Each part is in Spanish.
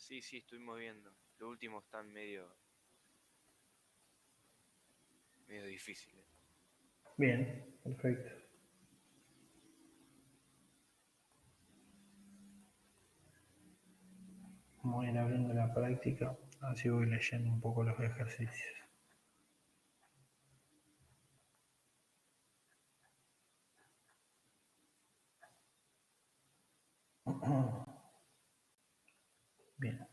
Sí, sí, estuvimos viendo. Los últimos están medio difíciles. Bien, perfecto. Vamos a ir abriendo la práctica, así voy leyendo un poco los ejercicios. Bien.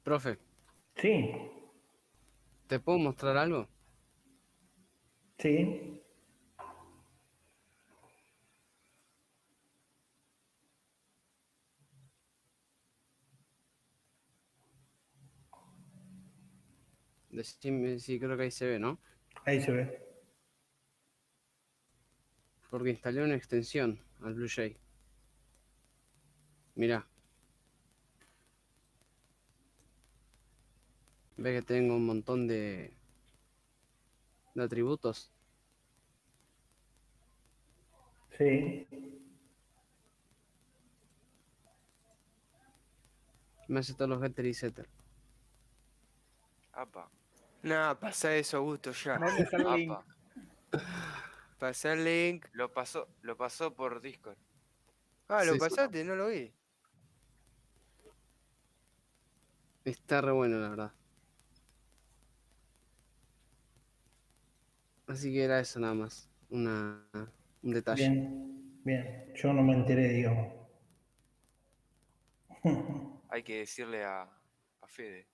Profe, Sí, ¿te puedo mostrar algo? sí, Decime si creo que ahí se ve, ¿no? ahí se ve. Porque instalé una extensión al BlueJay. Mirá, ves que tengo un montón de atributos. Sí, Me hace todos los getter y setter. Apa, Nah, pasa eso, Augusto, ya. ¿Dónde está el link? apa. Pasa el link. Lo pasó por Discord. Ah, ¿lo Sí, sí. pasaste? No lo vi. Está re bueno, la verdad. Así que era eso nada más. Un detalle. bien, bien. Yo no me enteré, digamos. Hay que decirle a Fede.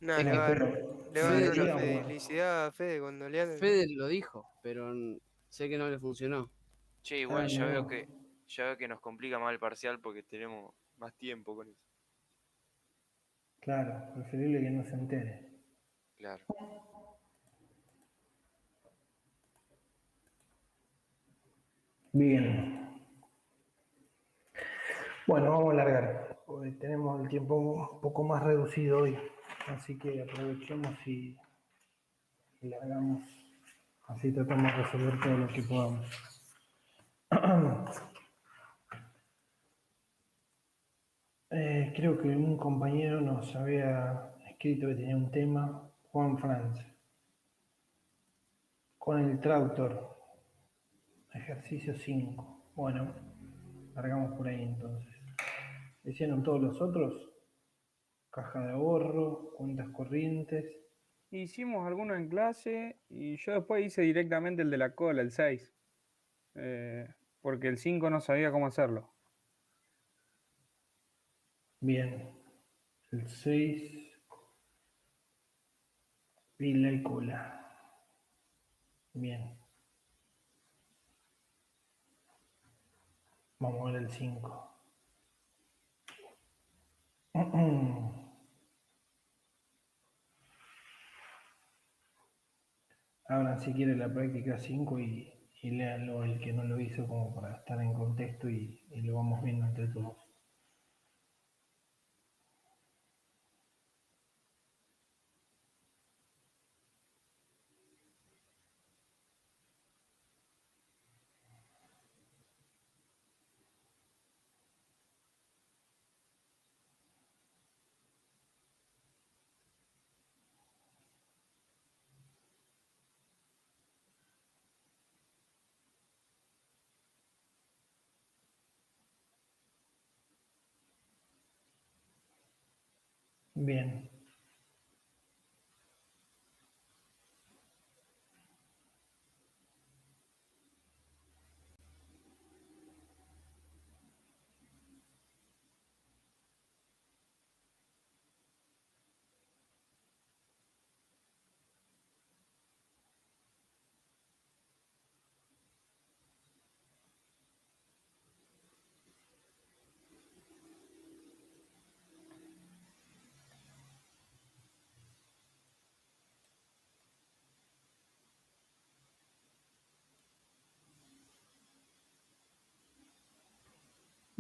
Nah, Es le que va a dar, Pero le va a dar Fede, una deberíamos, felicidad a Fede cuando le hagan. Fede lo dijo, pero sé que no le funcionó. Che, igual ah, ya veo que nos complica más el parcial porque tenemos más tiempo con eso. claro, preferible que no se entere. Claro. Bien, bueno, vamos a alargar. Hoy tenemos el tiempo un poco más reducido hoy, así que aprovechemos y largamos. Así tratamos de resolver todo lo que podamos. Creo que un compañero nos había escrito que tenía un tema, Juan Franz, con el trautor, ejercicio 5. Bueno, largamos por ahí entonces. ¿Hicieron todos los otros? Caja de ahorro, cuentas corrientes. Hicimos algunos en clase y yo después hice directamente el de la cola, el 6, porque el 5 no sabía cómo hacerlo. Bien, el 6, pila y cola. Bien, vamos a ver el 5. Abran si quiere la práctica 5 y léanlo el que no lo hizo como para estar en contexto y lo vamos viendo entre todos. Bien,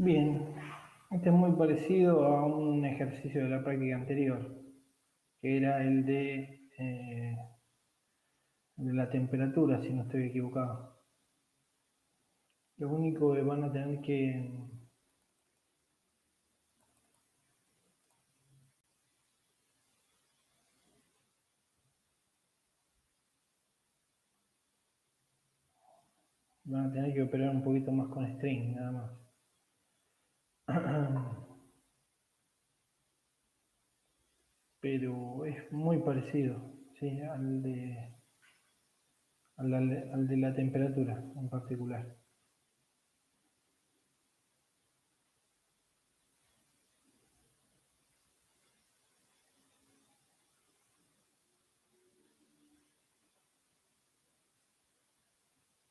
Bien, este es muy parecido a un ejercicio de la práctica anterior, que era de la temperatura, si no estoy equivocado. Lo único que van a tener que operar un poquito más con string, nada más. Pero es muy parecido, ¿sí? Al de la temperatura en particular.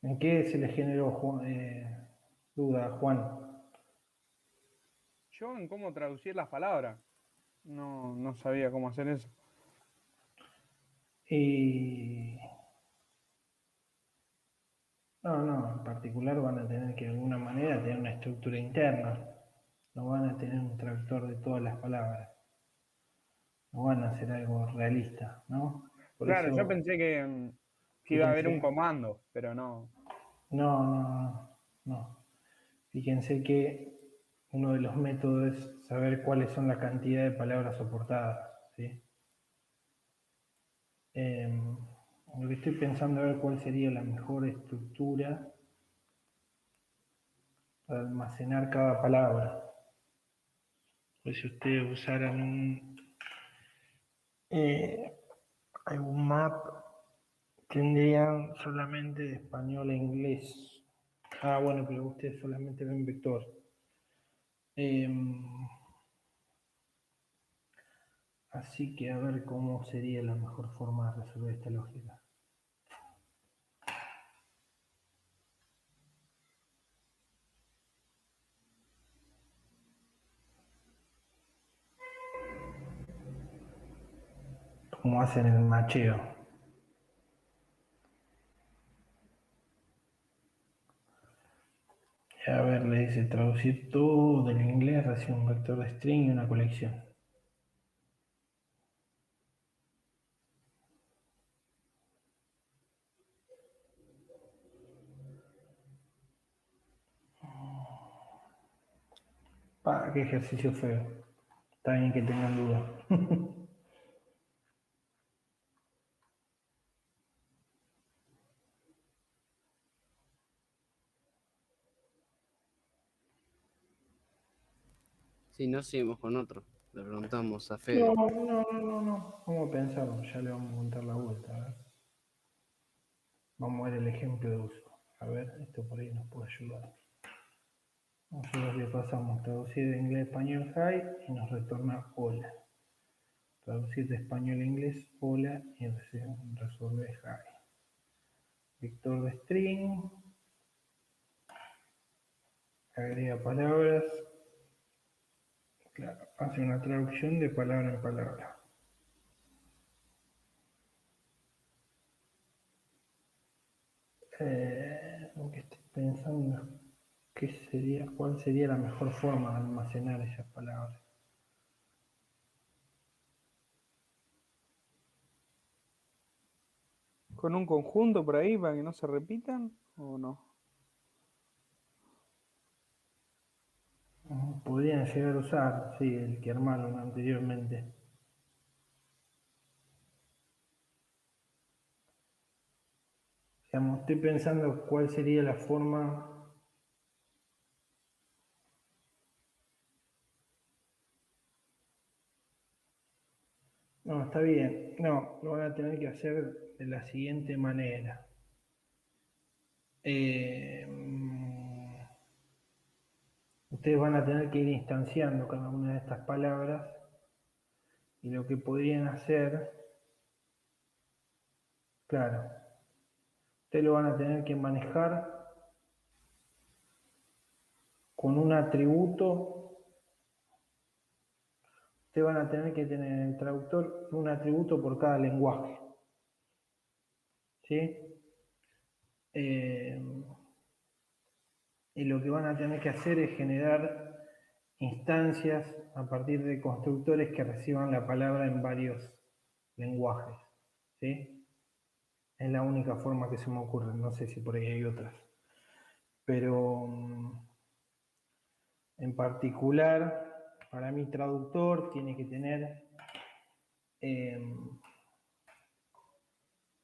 ¿En qué se le generó duda a Juan? Yo en cómo traducir las palabras. No sabía cómo hacer eso. Y no, en particular van a tener que de alguna manera tener una estructura interna. No van a tener un traductor de todas las palabras. No van a hacer algo realista, ¿no? Por Claro, yo eso, pensé que iba a haber un fíjense, comando, pero no. no. Fíjense que uno de los métodos es saber cuáles son la cantidad de palabras soportadas, ¿sí? Lo que estoy pensando a ver cuál sería la mejor estructura para almacenar cada palabra. Pues si ustedes usaran eh, algún map, tendrían solamente de español e inglés. Ah, bueno, pero ustedes solamente ven vector. Así que a ver cómo sería la mejor forma de resolver esta lógica. ¿Cómo hacen el macheo? A ver, le dice traducir todo del inglés hacia un vector de string y una colección. Qué ejercicio feo. Está bien que tengan dudas. Si no, seguimos con otro. Le preguntamos a Fede. No. Vamos a pensarlo, ya le vamos a contar la vuelta. A ver. Vamos a ver el ejemplo de uso. A ver, esto por ahí nos puede ayudar. Nosotros le pasamos traducir de inglés a español hi y nos retorna hola. Traducir de español a inglés hola y resuelve hi. Vector de string, agrega palabras, claro, hace una traducción de palabra en palabra. Lo que estoy pensando es cuál sería la mejor forma de almacenar esas palabras. ¿Con un conjunto por ahí para que no se repitan o no? Podrían llegar a usar, sí, el que armaron anteriormente. Digamos, estoy pensando cuál sería la forma. No, está bien. No, lo van a tener que hacer de la siguiente manera. Ustedes van a tener que ir instanciando cada una de estas palabras y lo que podrían hacer, claro, ustedes lo van a tener que manejar con un atributo. Ustedes van a tener que tener en el traductor un atributo por cada lenguaje. ¿Sí? y lo que van a tener que hacer es generar instancias a partir de constructores que reciban la palabra en varios lenguajes, ¿sí? Es la única forma que se me ocurre, no sé si por ahí hay otras. Pero en particular, para mi traductor tiene que tener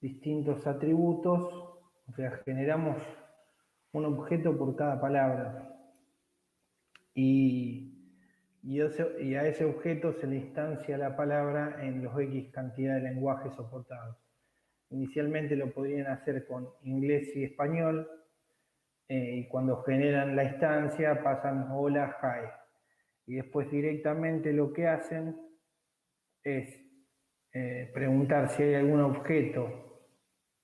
distintos atributos, o sea, generamos un objeto por cada palabra y a ese objeto se le instancia la palabra en los X cantidad de lenguajes soportados. Inicialmente lo podrían hacer con inglés y español, y cuando generan la instancia pasan hola, hi. Y después directamente lo que hacen es preguntar si hay algún objeto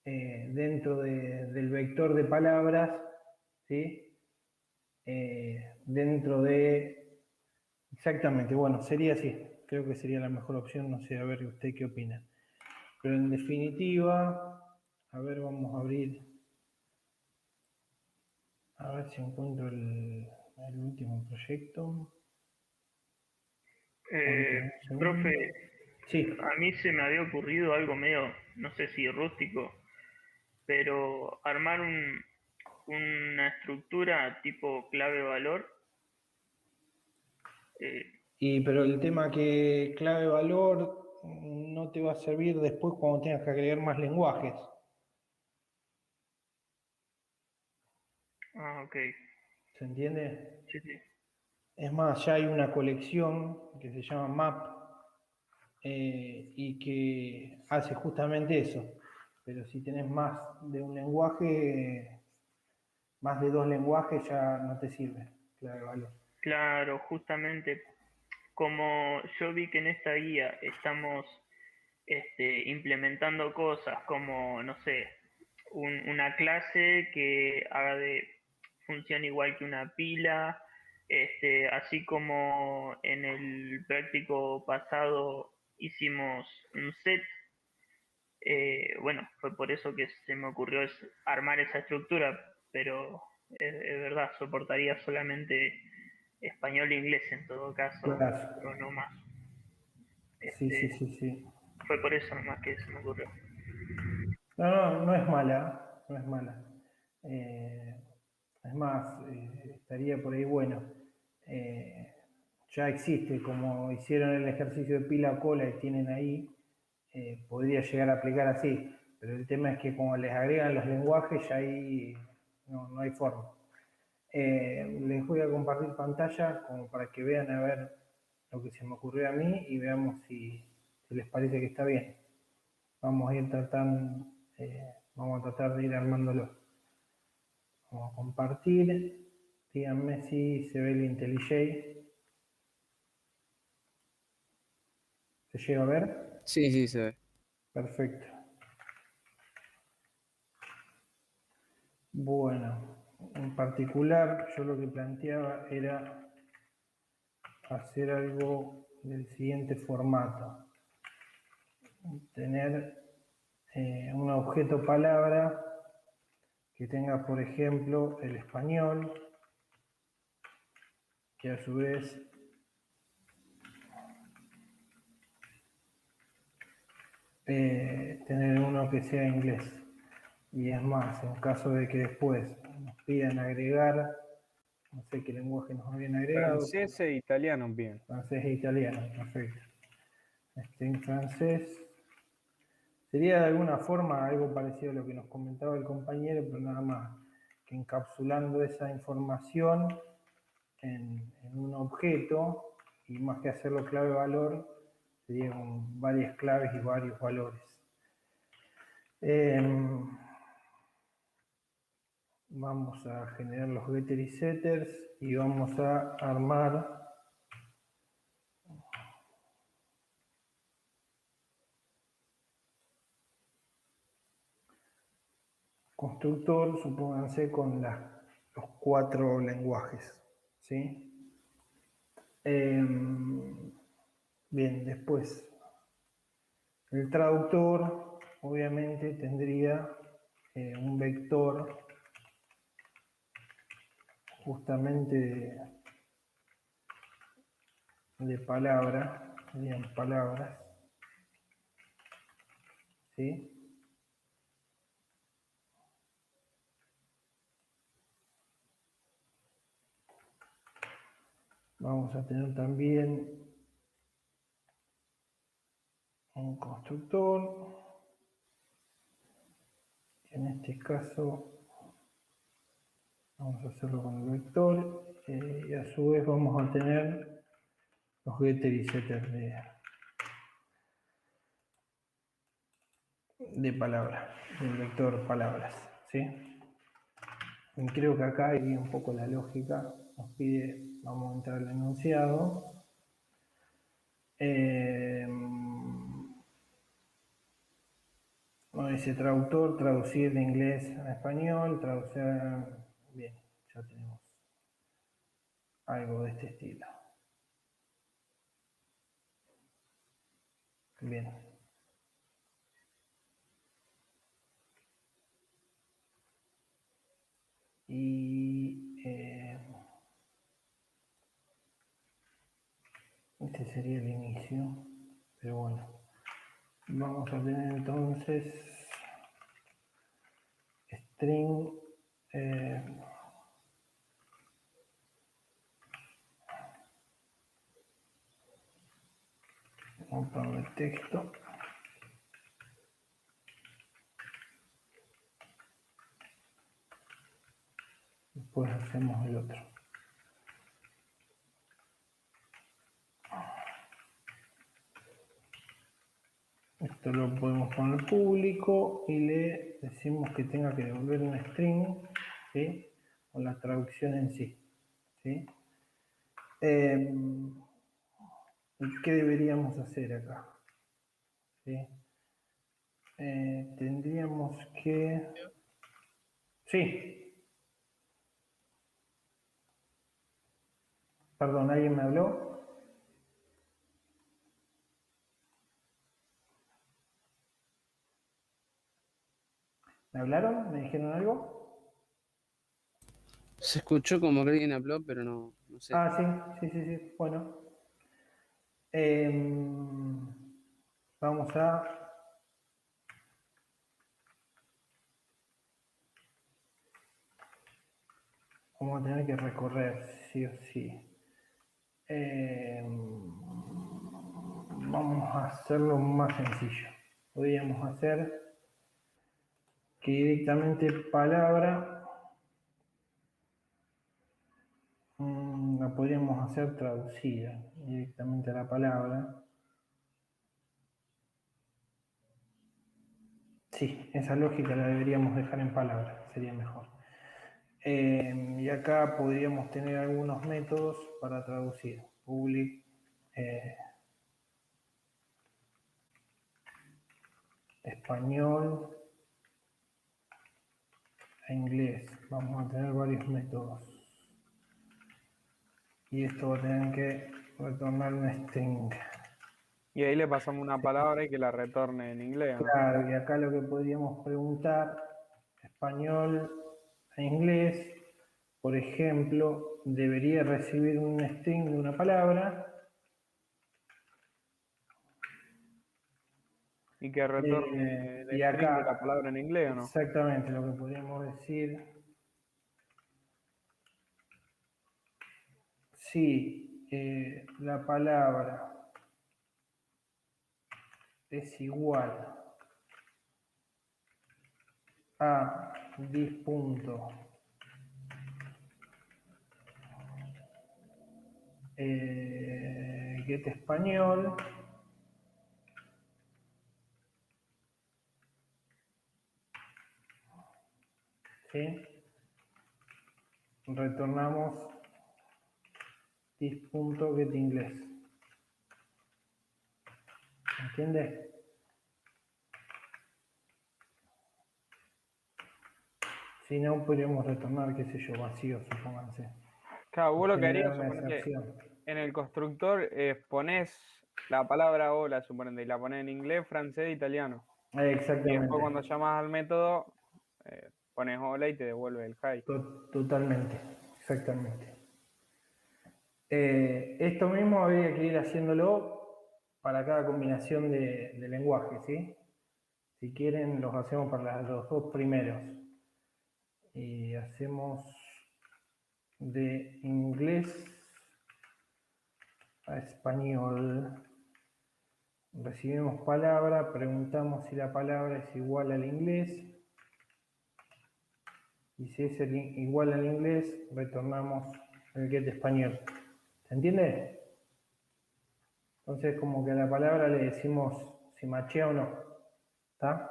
dentro del vector de palabras, ¿sí? Dentro de... Exactamente, bueno, sería así. Creo que sería la mejor opción, no sé, a ver usted qué opina. Pero en definitiva, a ver, vamos a abrir... A ver si encuentro el último proyecto. Un segundo. Profe, Sí, a mí se me había ocurrido algo medio, no sé si rústico, pero armar una estructura tipo clave-valor. pero el tema que clave valor no te va a servir después cuando tengas que agregar más lenguajes. Ok, ¿Se entiende? sí, sí. Es más, ya hay una colección que se llama MAP y que hace justamente eso. Pero si tenés más de un lenguaje, más de dos lenguajes, ya no te sirve clave valor. Claro, justamente como yo vi que en esta guía estamos implementando cosas como, no sé, una clase que haga de función igual que una pila, así como en el práctico pasado hicimos un set. Bueno, fue por eso que se me ocurrió armar esa estructura, pero es verdad, soportaría solamente español e inglés en todo caso, Claro. pero no más. Sí, sí, Este, sí, sí. fue por eso nomás que se me ocurrió. No, no, no es mala, no es mala. Eh, es más, estaría por ahí bueno. Eh, ya existe, como hicieron el ejercicio de pila cola y tienen ahí, podría llegar a aplicar así. Pero el tema es que como les agregan los lenguajes, ya ahí no hay forma. Les voy a compartir pantalla como para que vean a ver lo que se me ocurrió a mí y veamos si les parece que está bien. Vamos a ir tratando, vamos a tratar de ir armándolo. Vamos a compartir. Díganme si se ve el IntelliJ. ¿Se llega a ver? Sí, sí, se ve. Perfecto. Bueno, en particular yo lo que planteaba era hacer algo del siguiente formato. Tener un objeto palabra que tenga, por ejemplo, el español, que a su vez tener uno que sea inglés. Y es más, en caso de que después nos pidan agregar, no sé qué lenguaje nos habían agregado. Francés e italiano, bien. Francés e italiano, perfecto. En francés sería de alguna forma algo parecido a lo que nos comentaba el compañero, pero nada más que encapsulando esa información en un objeto, y más que hacerlo clave valor, serían varias claves y varios valores. Vamos a generar los getter y setters y vamos a armar constructor, supónganse, con los 4 lenguajes. ¿Sí? Bien, después el traductor obviamente tendría un vector justamente de palabra, serían palabras, ¿sí? Vamos a tener también un constructor. En este caso vamos a hacerlo con el vector y a su vez vamos a tener los getter y setter de palabra, del vector palabras, ¿sí? Y creo que acá hay un poco la lógica, nos pide, vamos a entrar al enunciado. Nos dice traductor, traducir de inglés a español, traducir, bien, ya tenemos algo de este estilo. Bien. Y este sería el inicio, pero bueno, vamos a tener entonces string un montón de texto. Después hacemos el otro. Esto lo podemos poner público y le decimos que tenga que devolver un string, ¿sí? Con la traducción en sí, ¿sí? ¿Qué deberíamos hacer acá? ¿Sí? Tendríamos que... Sí. Perdón, ¿alguien me habló? ¿Me hablaron? ¿Me dijeron algo? Se escuchó como que alguien habló, pero no sé. Ah, sí. Bueno. Vamos a tener que recorrer, sí o sí. Vamos a hacerlo más sencillo. Podríamos hacer que directamente palabra la podríamos hacer traducida directamente a la palabra. Sí, esa lógica la deberíamos dejar en palabras, sería mejor. Y acá podríamos tener algunos métodos para traducir. Public, español e inglés. Vamos a tener varios métodos. Y esto va a tener que retornar un string. Y ahí le pasamos una palabra y que la retorne en inglés, ¿no? Claro, y acá lo que podríamos preguntar, español e inglés, por ejemplo, debería recibir un string de una palabra. Y que retorne el Y string de acá, la palabra en inglés, ¿o no? exactamente lo que podríamos decir, si la palabra es igual a dis.get español, ¿sí? Retornamos dis.get inglés. ¿Entiende? Si no, podríamos retornar, qué sé yo, vacío, supónganse. Claro, vos lo que Generar harías, una suponete, excepción. en el constructor pones la palabra hola, suponete, y la pones en inglés, francés, italiano. Y después Exactamente. cuando llamas al método, pones hola y te devuelve el hi. Totalmente. exactamente. Esto mismo habría que ir haciéndolo para cada combinación de lenguaje, ¿sí? Si quieren, los hacemos para los dos primeros. Y hacemos de inglés a español. Recibimos palabra, preguntamos si la palabra es igual al inglés. Y si es igual al inglés, retornamos el get español. ¿Se entiende? Entonces, como que a la palabra le decimos si machea o no. ¿Está?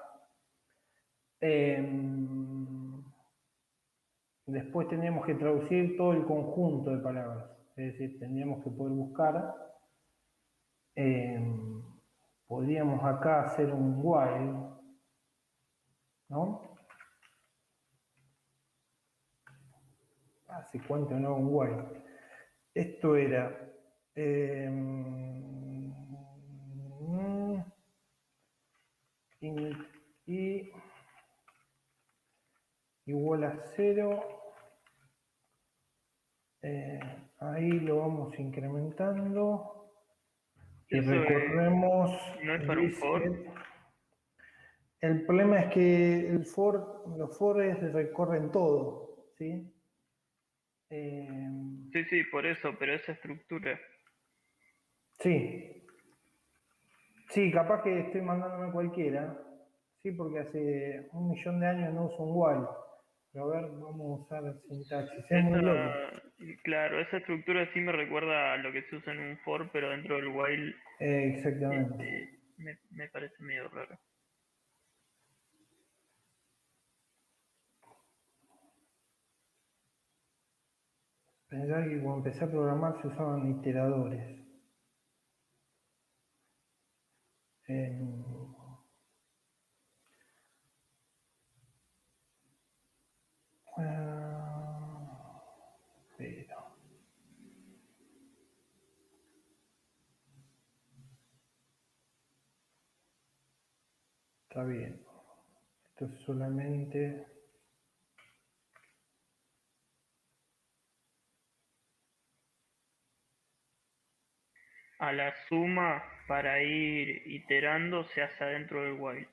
Después tendríamos que traducir todo el conjunto de palabras. Es decir, tendríamos que poder buscar. Podríamos acá hacer un while, ¿no? Hace cuánto no un while. Esto era int i igual a 0. Ahí lo vamos incrementando y Eso recorremos no es para un for. El problema es que los fores recorren todo, ¿sí? Sí, por eso, pero esa estructura. Sí. Sí, capaz que estoy mandándome cualquiera. Sí, porque hace 1.000.000 de años no uso un while. Pero a ver, vamos a usar sintaxis. Es muy loco. Claro, esa estructura sí me recuerda a lo que se usa en un for, pero dentro del while Exactamente. me parece medio raro. Pensar que cuando empecé a programar se usaban iteradores. Pero está bien. Esto es solamente A la suma para ir iterando se hace adentro del while.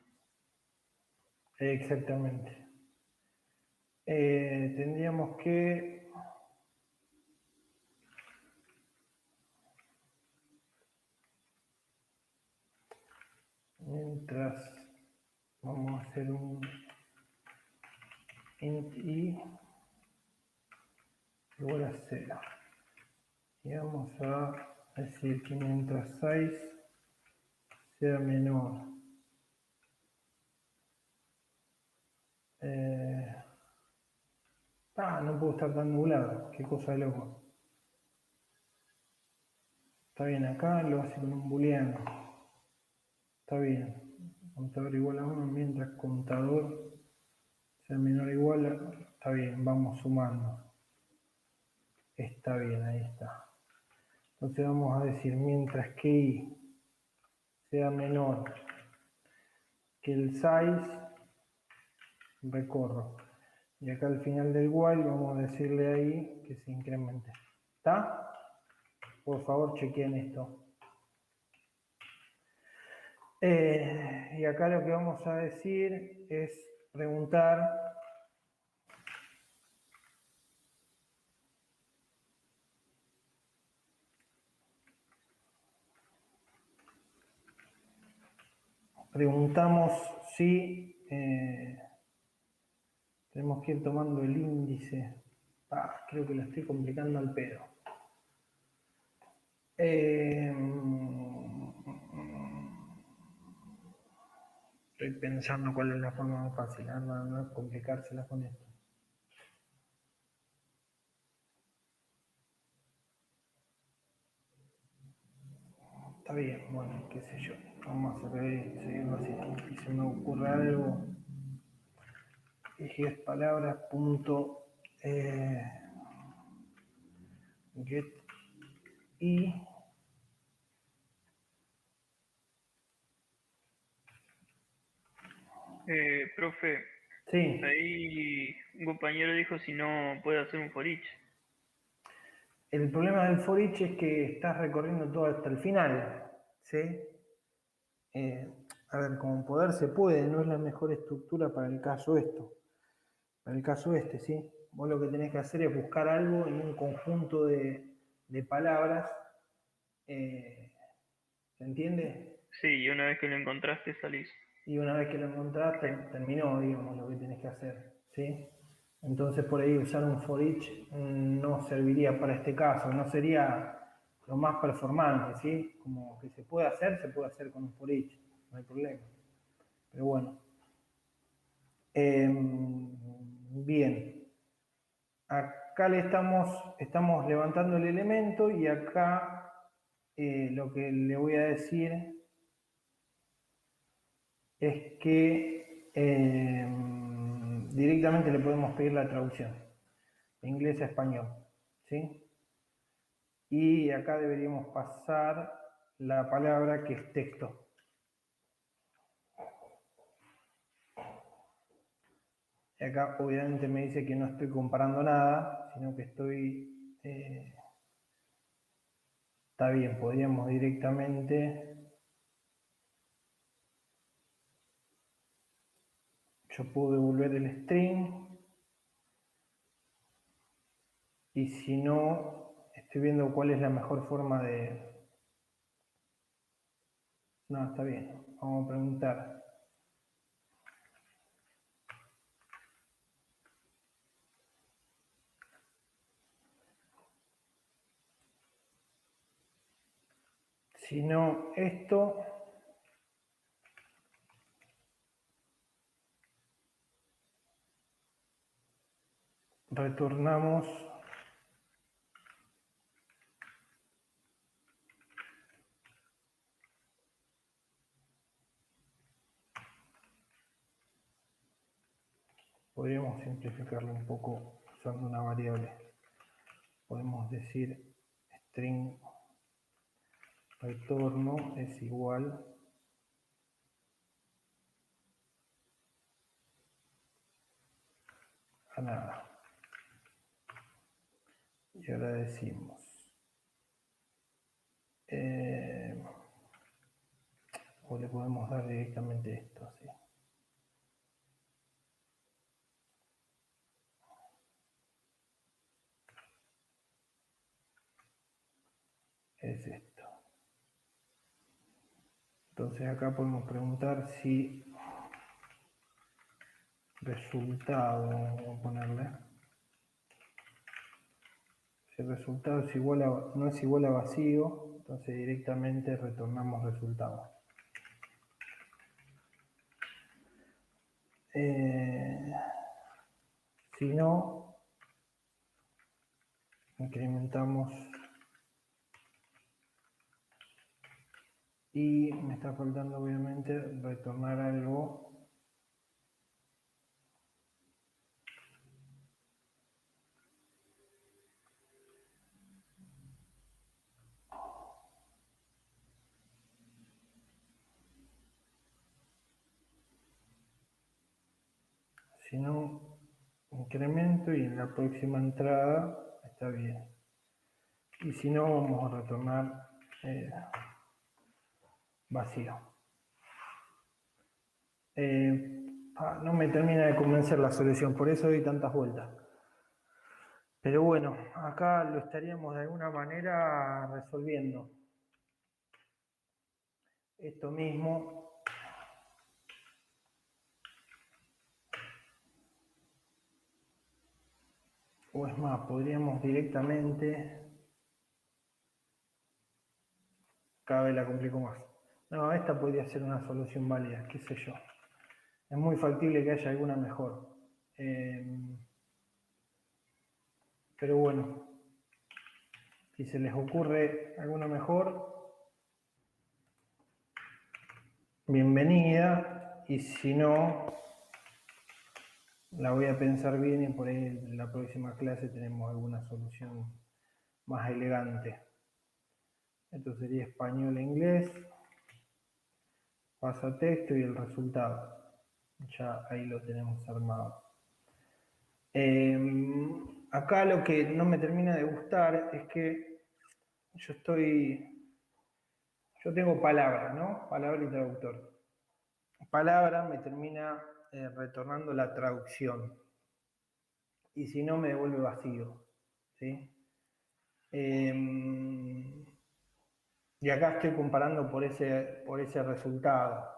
exactamente. Tendríamos que mientras vamos a hacer un int i igual a 0 y vamos a decir que mientras size sea menor no puedo estar tan nublado, qué cosa de loco. Está bien, acá lo hace con un booleano. Está bien. Contador igual a 1 mientras contador sea menor o igual a... Está bien, vamos sumando. Está bien, ahí está. Entonces vamos a decir mientras que i sea menor que el size, recorro. Y acá al final del while vamos a decirle ahí que se incremente. ¿Está? Por favor, chequeen esto. Y acá lo que vamos a decir es preguntar preguntamos si tenemos que ir tomando el índice. Creo que lo estoy complicando al pedo. Estoy pensando cuál es la forma más fácil, no complicárselas con esto. Está bien, bueno, qué sé yo. Vamos a seguirlo así. Y se me ocurre algo. Dije palabras punto get y Profe, sí, ahí un compañero dijo si no puede hacer un for each. El problema del for each es que estás recorriendo todo hasta el final, ¿sí? A ver, como poder se puede, no es la mejor estructura para el caso para el caso este, ¿sí? Vos lo que tenés que hacer es buscar algo en un conjunto de palabras, ¿se entiende? Sí, y una vez que lo encontraste salís. Y una vez que lo encontrás, terminó, digamos, lo que tenés que hacer, ¿sí? Entonces por ahí usar un for each no serviría para este caso, no sería lo más performante, ¿sí? Como que se puede hacer con un for each, no hay problema. Pero bueno. Bien. Acá estamos levantando el elemento y acá lo que le voy a decir es que directamente le podemos pedir la traducción de inglés a español, ¿sí? Y acá deberíamos pasar la palabra que es texto. Y acá obviamente me dice que no estoy comparando nada, sino que estoy... está bien, podríamos directamente... Yo puedo devolver el string. Y si no, estoy viendo cuál es la mejor forma de... No, está bien. Vamos a preguntar. Si no, esto... Retornamos... Podríamos simplificarlo un poco usando una variable. Podemos decir string retorno es igual a nada. Y ahora decimos o le podemos dar directamente esto así. Es esto. Entonces acá podemos preguntar si resultado, vamos a ponerle, si el resultado es igual a, no es igual a vacío, entonces directamente retornamos resultado. Si no, incrementamos y me está faltando obviamente retornar algo. Si no, incremento y en la próxima entrada está bien. Y si no, vamos a retornar vacío. No me termina de convencer la solución, por eso doy tantas vueltas. Pero bueno, acá lo estaríamos de alguna manera resolviendo. Esto mismo. O es más, podríamos directamente... Cada vez la complico más. No, esta podría ser una solución válida, qué sé yo. Es muy factible que haya alguna mejor. Pero bueno, si se les ocurre alguna mejor, bienvenida. Y si no, la voy a pensar bien y por ahí en la próxima clase tenemos alguna solución más elegante. Esto sería español e inglés, pasa texto y el resultado. Ya ahí lo tenemos armado. acá lo que no me termina de gustar es que yo tengo palabra, ¿no? Palabra y traductor. Palabra me termina retornando la traducción. Y si no, me devuelve vacío. ¿Sí? Y acá estoy comparando por ese resultado.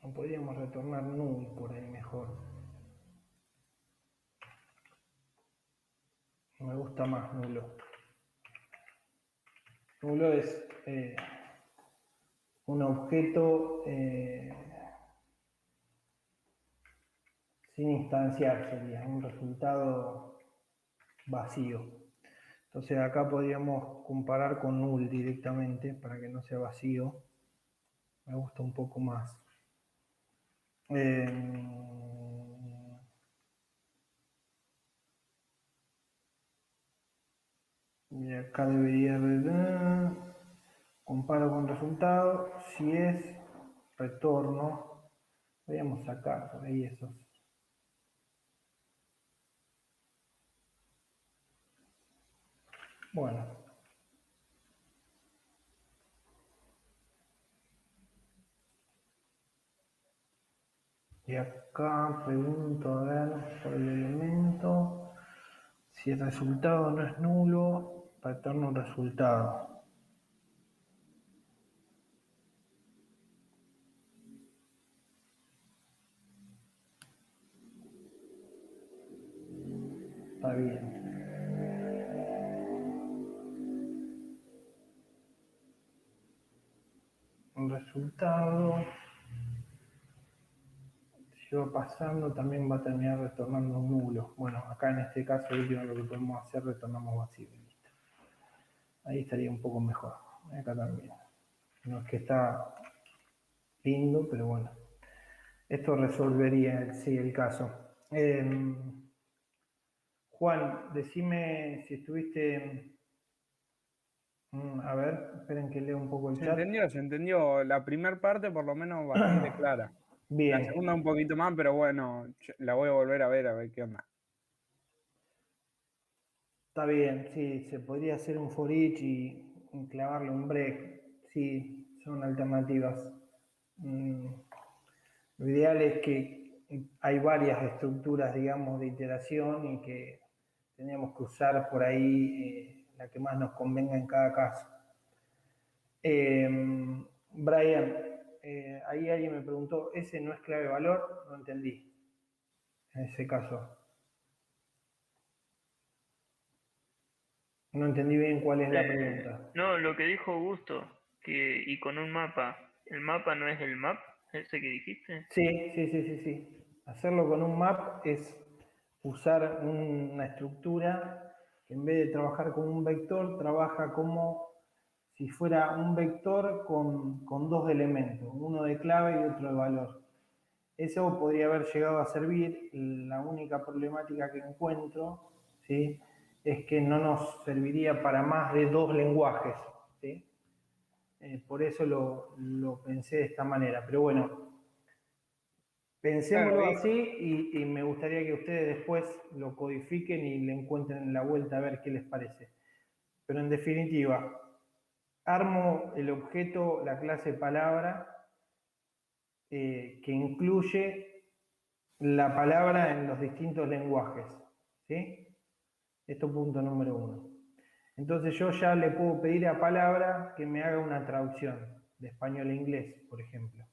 No podríamos retornar null por ahí mejor. Me gusta más nulo. Nulo es un objeto sin instanciar, sería un resultado vacío. Entonces acá podríamos comparar con null directamente para que no sea vacío. Me gusta un poco más. Y acá debería comparo con resultado. Si es retorno, podríamos sacar por ahí esos. Bueno. Y acá pregunto, a ver, por el elemento, si el resultado no es nulo, retorno un resultado. Está bien. Un resultado, si va pasando, también va a terminar retornando un nulo. Bueno, acá en este caso, lo que podemos hacer, retornamos vacío. Listo. Ahí estaría un poco mejor. Acá también. No es que está lindo, pero bueno. Esto resolvería, sí, el caso. Juan, decime si estuviste... A ver, esperen que lea un poco el chat. Se entendió. La primera parte por lo menos bastante clara. La Bien, segunda un poquito más, pero bueno, la voy a volver a ver qué onda. está bien, sí, se podría hacer un for each y clavarle un break. Sí, son alternativas. Lo ideal es que hay varias estructuras, digamos, de iteración y que tenemos que usar por ahí la que más nos convenga en cada caso. Brian, ahí alguien me preguntó, ¿ese no es clave valor? No entendí, en ese caso. No entendí bien cuál es la pregunta. No, lo que dijo Augusto, y con un mapa. ¿El mapa no es el map? ¿Ese que dijiste? Sí. Hacerlo con un map es usar una estructura que en vez de trabajar con un vector, trabaja como si fuera un vector con dos elementos, uno de clave y otro de valor. Eso podría haber llegado a servir. La única problemática que encuentro, ¿sí?, es que no nos serviría para más de dos lenguajes, ¿sí? Por eso lo pensé de esta manera. Pero bueno, Claro, pensémoslo así y me gustaría que ustedes después lo codifiquen y le encuentren la vuelta a ver qué les parece. Pero en definitiva, armo el objeto, la clase palabra, que incluye la palabra en los distintos lenguajes. ¿Sí? Esto punto número 1. Entonces yo ya le puedo pedir a palabra que me haga una traducción de español a inglés, por ejemplo.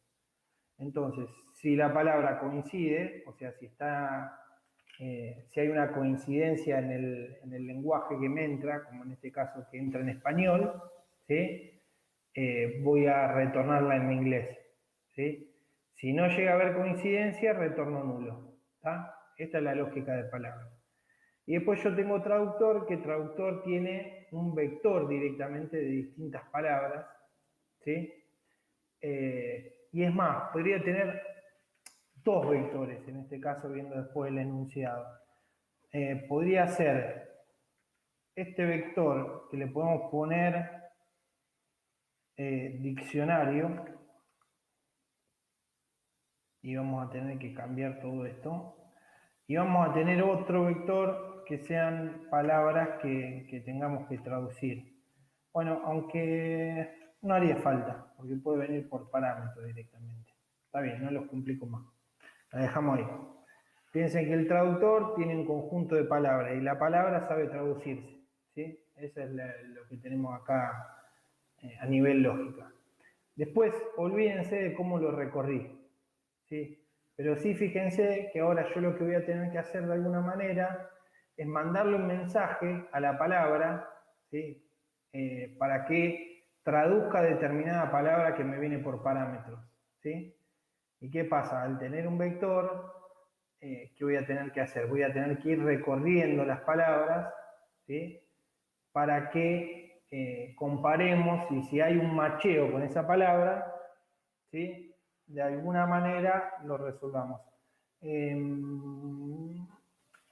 Entonces, si la palabra coincide, o sea, si hay una coincidencia en el lenguaje que me entra, como en este caso que entra en español, ¿sí?, voy a retornarla en inglés. ¿Sí? Si no llega a haber coincidencia, retorno nulo. ¿Tá? Esta es la lógica de palabra. Y después yo tengo traductor, que traductor tiene un vector directamente de distintas palabras. ¿Sí? Y es más, podría tener dos vectores, en este caso viendo después el enunciado. Podría ser este vector que le podemos poner diccionario, y vamos a tener que cambiar todo esto. Y vamos a tener otro vector que sean palabras que tengamos que traducir. Bueno, aunque no haría falta, porque puede venir por parámetro directamente. Está bien, no los complico más. La dejamos ahí. Piensen que el traductor tiene un conjunto de palabras y la palabra sabe traducirse, ¿sí? Eso es lo que tenemos acá a nivel lógica. Después, olvídense de cómo lo recorrí, ¿sí? Pero sí fíjense que ahora yo lo que voy a tener que hacer de alguna manera es mandarle un mensaje a la palabra, ¿sí? Para que traduzca determinada palabra que me viene por parámetros, ¿sí? ¿Y qué pasa? Al tener un vector, ¿qué voy a tener que hacer? Voy a tener que ir recorriendo las palabras, ¿sí? Para que comparemos y si hay un macheo con esa palabra, ¿sí? De alguna manera lo resolvamos.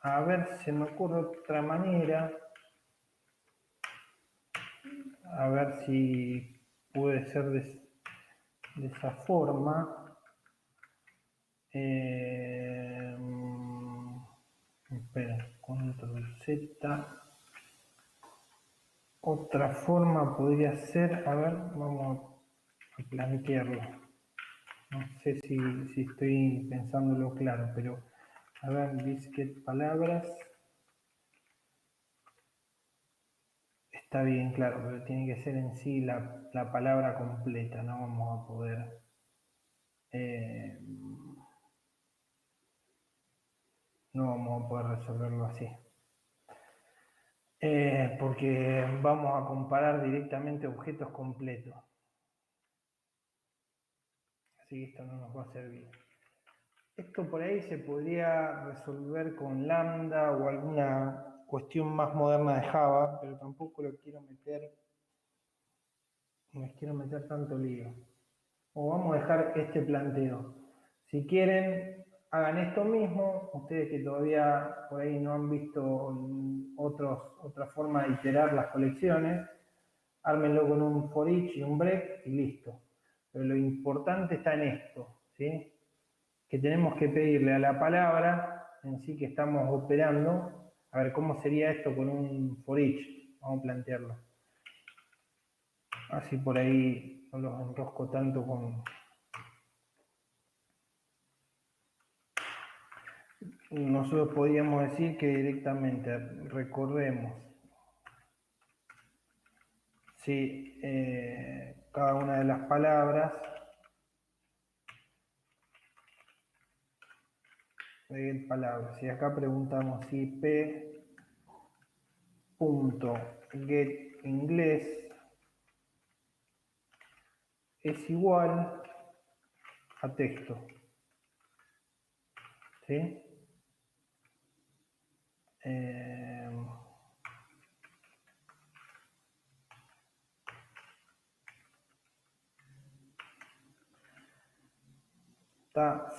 A ver, se me ocurre otra manera. A ver si puede ser de esa forma. Espera, control Z. Otra forma podría ser, a ver, vamos a plantearlo. No sé si estoy pensándolo claro, pero a ver, disquet palabras. Está bien, claro, pero tiene que ser en sí la palabra completa, no vamos a poder. No vamos a poder resolverlo así. Porque vamos a comparar directamente objetos completos. Así que esto no nos va a servir. Esto por ahí se podría resolver con lambda o alguna cuestión más moderna de Java, pero tampoco lo quiero meter, no les quiero meter tanto lío. O vamos a dejar este planteo. Si quieren, hagan esto mismo, ustedes que todavía por ahí no han visto otra forma de iterar las colecciones, ármenlo con un for each y un break y listo. Pero lo importante está en esto, ¿sí? Que tenemos que pedirle a la palabra en sí que estamos operando, a ver cómo sería esto con un for each, vamos a plantearlo. Así por ahí no los enrosco tanto con... Nosotros podríamos decir que directamente recordemos si cada una de las palabras palabras. Y acá preguntamos si p.getInglés es igual a texto. ¿Sí?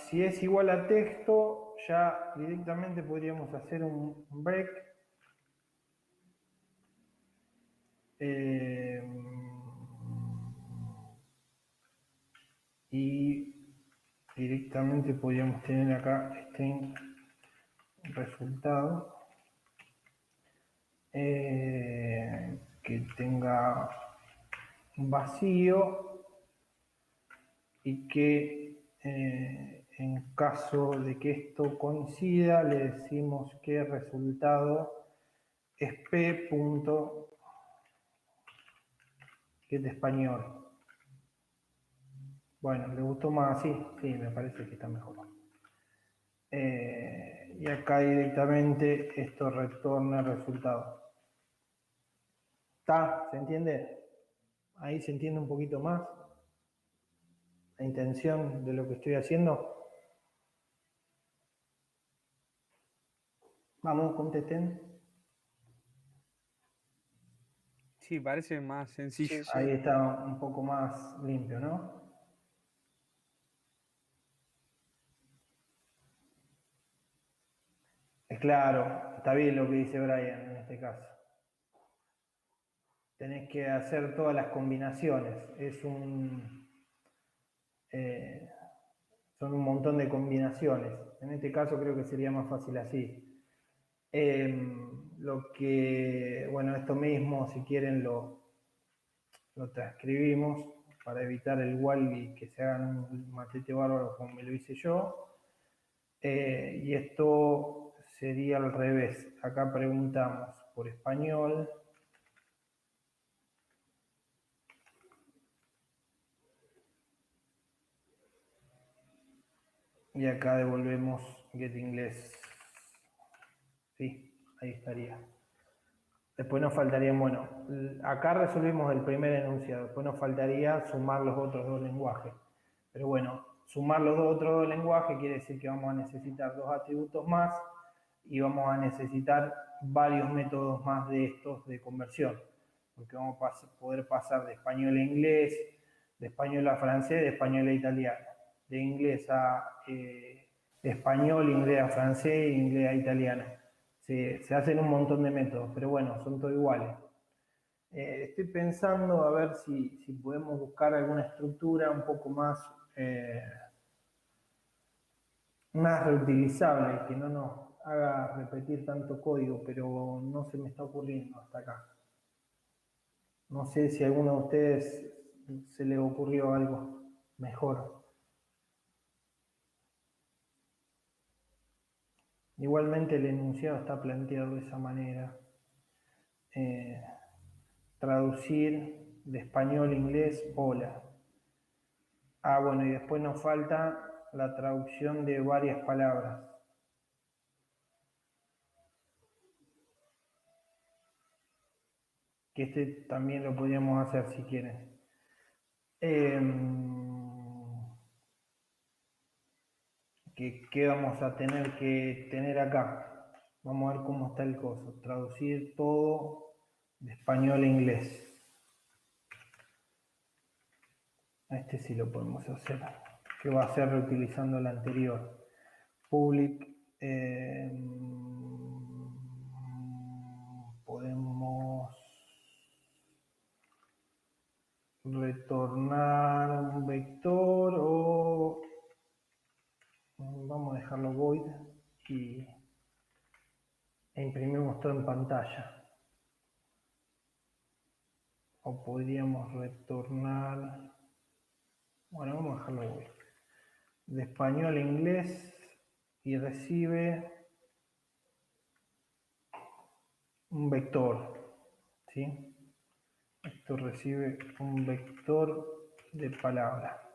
Si es igual a texto, ya directamente podríamos hacer un break. Y directamente podríamos tener acá string resultado que tenga vacío y que en caso de que esto coincida le decimos que el resultado es p.get español. Bueno, ¿le gustó más así? Sí, me parece que está mejor. Y acá directamente esto retorna el resultado. ¿Está? ¿Se entiende? Ahí se entiende un poquito más la intención de lo que estoy haciendo. Vamos, contesten. Sí, parece más sencillo. Sí, sí. Ahí está un poco más limpio, ¿no? Es claro, está bien lo que dice Brian en este caso. Tenés que hacer todas las combinaciones. Es un... son un montón de combinaciones. En este caso creo que sería más fácil así. Lo que, bueno, esto mismo, si quieren, lo transcribimos para evitar el Wally que se hagan un matete bárbaro como me lo hice yo. Y esto sería al revés. Acá preguntamos por español. Y acá devolvemos get inglés. Sí, ahí estaría. Después nos faltaría, bueno, acá resolvimos el primer enunciado. Después nos faltaría sumar los otros dos lenguajes. Pero bueno, sumar los otros dos lenguajes quiere decir que vamos a necesitar dos atributos más y vamos a necesitar varios métodos más de estos de conversión. Porque vamos a poder pasar de español a inglés, de español a francés, de español a italiano. De inglés a español, inglés a francés, inglés a italiano. Se hacen un montón de métodos, pero bueno, son todos iguales. Estoy pensando a ver si podemos buscar alguna estructura un poco más reutilizable, que no nos haga repetir tanto código, pero no se me está ocurriendo hasta acá. No sé si a alguno de ustedes se le ocurrió algo mejor. Igualmente el enunciado está planteado de esa manera. Traducir de español a inglés, hola. Bueno, y después nos falta la traducción de varias palabras. Que este también lo podríamos hacer si quieren. ¿Qué vamos a tener que tener acá? Vamos a ver cómo está el coso. Traducir todo de español a inglés. Este sí lo podemos hacer. Que va a ser reutilizando el anterior. Public. Podemos retornar un vector o vamos a dejarlo void e imprimimos todo en pantalla. O podríamos retornar, bueno, vamos a dejarlo void. De español a inglés y recibe un vector, ¿sí? Esto recibe un vector de palabra.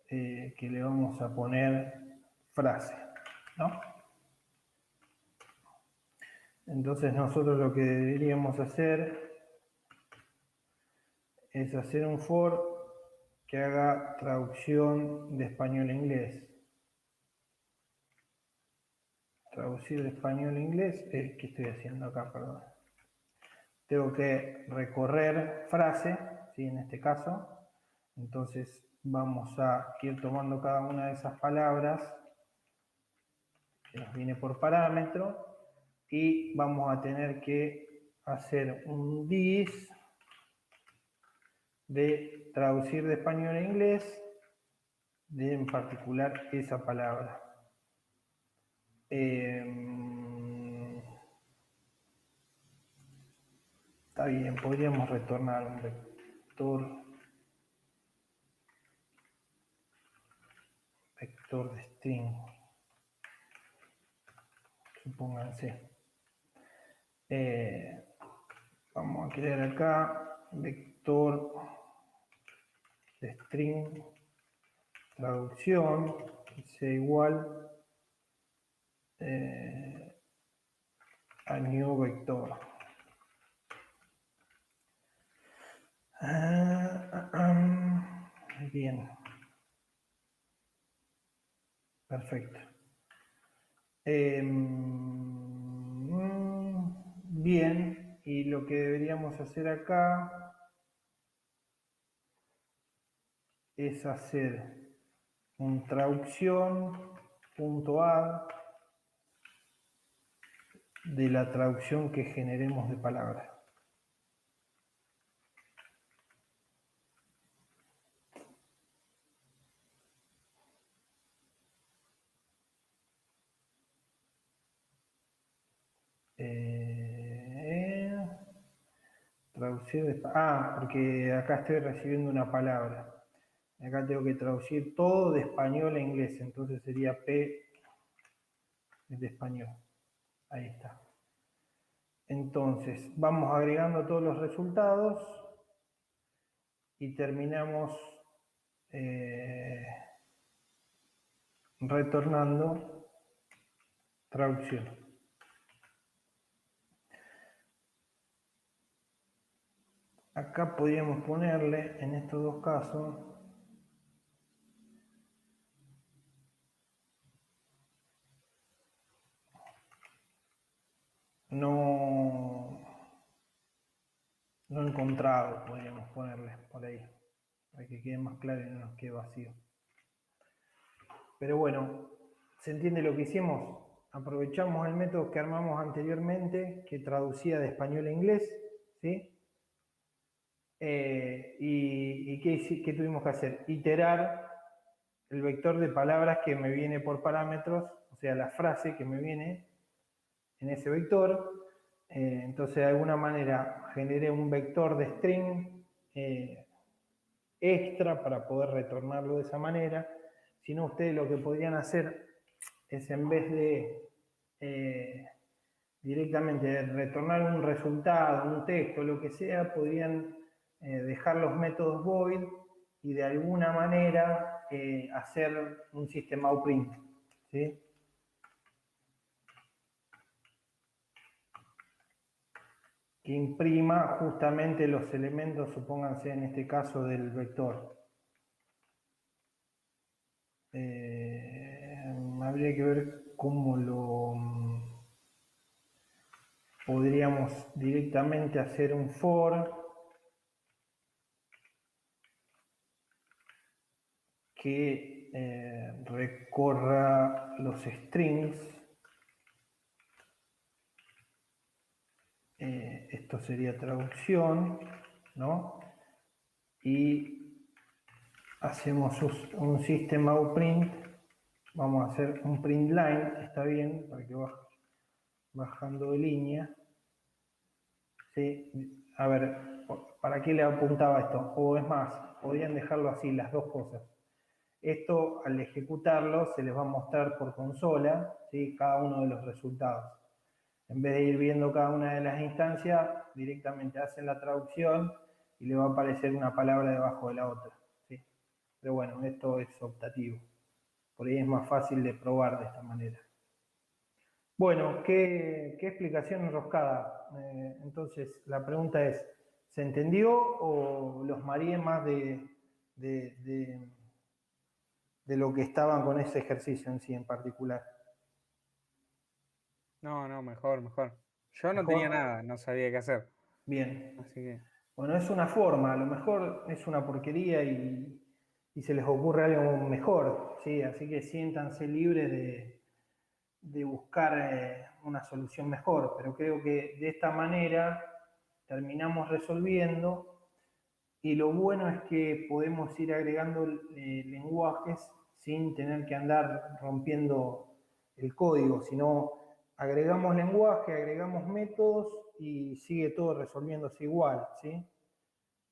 Que le vamos a poner frase, ¿no? Entonces nosotros lo que deberíamos hacer es hacer un for que haga traducción de español a inglés. Traducir de español a inglés, ¿qué estoy haciendo acá? Perdón. Tengo que recorrer frase, ¿sí? En este caso. Entonces vamos a ir tomando cada una de esas palabras que nos viene por parámetro y vamos a tener que hacer un dis de traducir de español a inglés de en particular esa palabra. Está bien, podríamos retornar un vector de string, supónganse. Vamos a crear acá vector de string traducción que sea igual a new vector. Bien. Perfecto. Bien, y lo que deberíamos hacer acá es hacer un traducción.add de la traducción que generemos de palabra. traducir. Porque acá estoy recibiendo una palabra. Acá tengo que traducir todo de español a inglés. Entonces sería P de español. Ahí está. Entonces, vamos agregando todos los resultados y terminamos retornando traducción. Acá podríamos ponerle, en estos dos casos, no encontrado, podríamos ponerle por ahí, para que quede más claro y no nos quede vacío. Pero bueno, ¿se entiende lo que hicimos? Aprovechamos el método que armamos anteriormente, que traducía de español a inglés, ¿sí? ¿Y qué tuvimos que hacer? Iterar el vector de palabras que me viene por parámetros, o sea, la frase que me viene en ese vector. Entonces, de alguna manera, generé un vector de string extra para poder retornarlo de esa manera. Si no, ustedes lo que podrían hacer es, en vez de directamente retornar un resultado, un texto, lo que sea, podrían dejar los métodos void y de alguna manera hacer un sistema outprint, ¿sí? Que imprima justamente los elementos, supónganse en este caso del vector. Habría que ver cómo lo podríamos directamente hacer un for que recorra los strings. Esto sería traducción, ¿no? Y hacemos un system out print. Vamos a hacer un print line, está bien, para que baje bajando de línea. ¿Sí? A ver, ¿para qué le apuntaba esto? O es más, podrían dejarlo así, las dos cosas. Esto, al ejecutarlo, se les va a mostrar por consola, ¿sí? Cada uno de los resultados. En vez de ir viendo cada una de las instancias, directamente hacen la traducción y le va a aparecer una palabra debajo de la otra, ¿sí? Pero bueno, esto es optativo. Por ahí es más fácil de probar de esta manera. Bueno, ¿qué explicación enroscada? Entonces, la pregunta es, ¿se entendió o los mareé más de lo que estaban con ese ejercicio en sí en particular? No, mejor. Yo no ¿Mejor? tenía nada, no sabía qué hacer. Bien. Así que. Bueno, es una forma, a lo mejor es una porquería y se les ocurre algo mejor, ¿sí? Así que siéntanse libres de buscar una solución mejor, pero creo que de esta manera terminamos resolviendo y lo bueno es que podemos ir agregando lenguajes sin tener que andar rompiendo el código, sino agregamos lenguaje, agregamos métodos y sigue todo resolviéndose igual, ¿sí?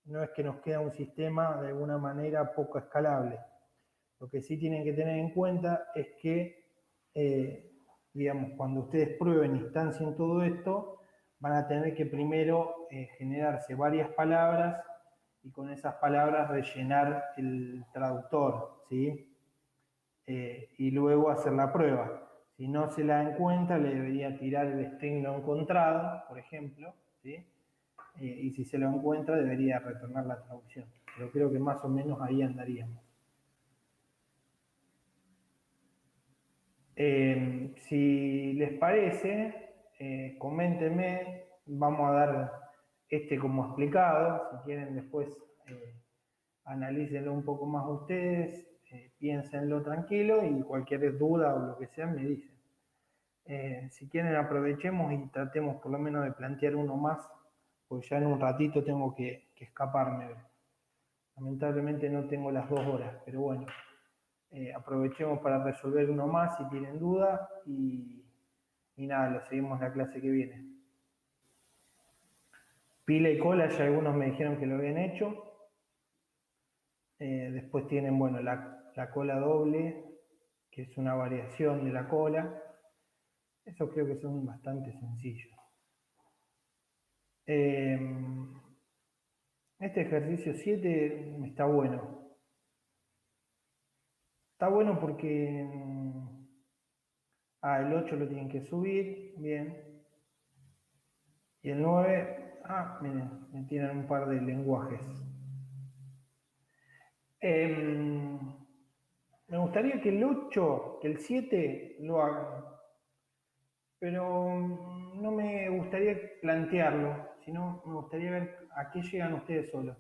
No es que nos queda un sistema de alguna manera poco escalable. Lo que sí tienen que tener en cuenta es que, digamos, cuando ustedes prueben e instancien todo esto, van a tener que primero generarse varias palabras y con esas palabras rellenar el traductor, ¿sí? Y luego hacer la prueba. Si no se la encuentra, le debería tirar el string no encontrado, por ejemplo, ¿sí? Y si se lo encuentra, debería retornar la traducción. Pero creo que más o menos ahí andaríamos. Si les parece, coméntenme, vamos a dar como explicado, si quieren después analícenlo un poco más ustedes, piénsenlo tranquilo y cualquier duda o lo que sea me dicen. Si quieren aprovechemos y tratemos por lo menos de plantear uno más, porque ya en un ratito tengo que escaparme. Lamentablemente no tengo las 2 horas, pero bueno. Aprovechemos para resolver uno más si tienen duda y nada, lo seguimos la clase que viene. Pila y cola, ya algunos me dijeron que lo habían hecho. Después tienen, bueno, la cola doble, que es una variación de la cola. Esos creo que son bastante sencillos. Este ejercicio 7 está bueno. Está bueno porque el 8 lo tienen que subir, bien. Y el 9, miren, me tiran un par de lenguajes. Me gustaría que el 8, que el 7 lo hagan, pero no me gustaría plantearlo, sino me gustaría ver a qué llegan ustedes solos.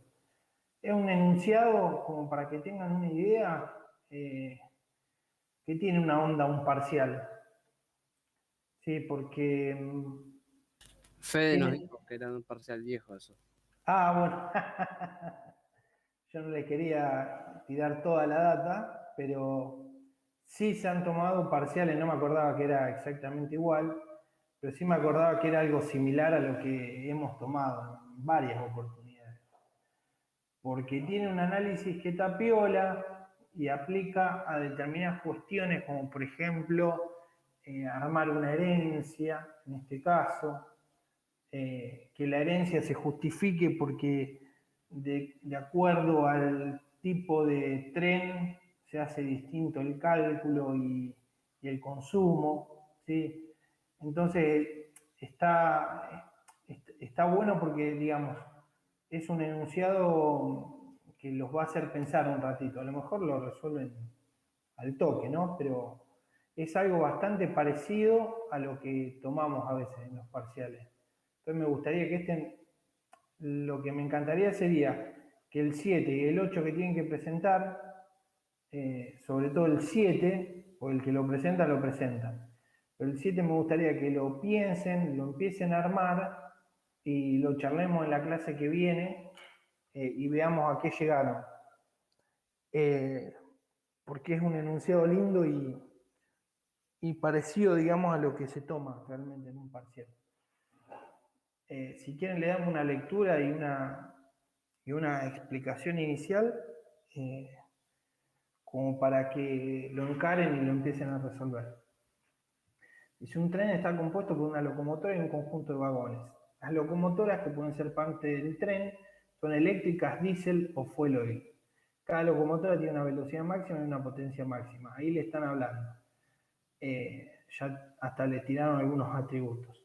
Es un enunciado, como para que tengan una idea, que tiene una onda, un parcial. Sí, porque Fede nos tiene... dijo que era un parcial viejo eso. Bueno. Yo no les quería tirar toda la data, pero sí se han tomado parciales, no me acordaba que era exactamente igual, pero sí me acordaba que era algo similar a lo que hemos tomado en varias oportunidades. Porque tiene un análisis que está piola y aplica a determinadas cuestiones, como por ejemplo armar una herencia, en este caso, que la herencia se justifique porque de acuerdo al tipo de tren se hace distinto el cálculo y el consumo, ¿sí? Entonces está bueno porque, digamos, es un enunciado que los va a hacer pensar un ratito. A lo mejor lo resuelven al toque, ¿no? Pero es algo bastante parecido a lo que tomamos a veces en los parciales. Entonces me gustaría que lo que me encantaría sería que el 7 y el 8 que tienen que presentar, sobre todo el 7, o el que lo presenta, lo presentan. Pero el 7 me gustaría que lo piensen, lo empiecen a armar y lo charlemos en la clase que viene y veamos a qué llegaron. Porque es un enunciado lindo y parecido, digamos, a lo que se toma realmente en un parcial. Si quieren le damos una lectura y una explicación inicial como para que lo encaren y lo empiecen a resolver. Dice, un tren está compuesto por una locomotora y un conjunto de vagones. Las locomotoras, que pueden ser parte del tren, son eléctricas, diésel o fuel oil. Cada locomotora tiene una velocidad máxima y una potencia máxima. Ahí le están hablando. Ya hasta le tiraron algunos atributos,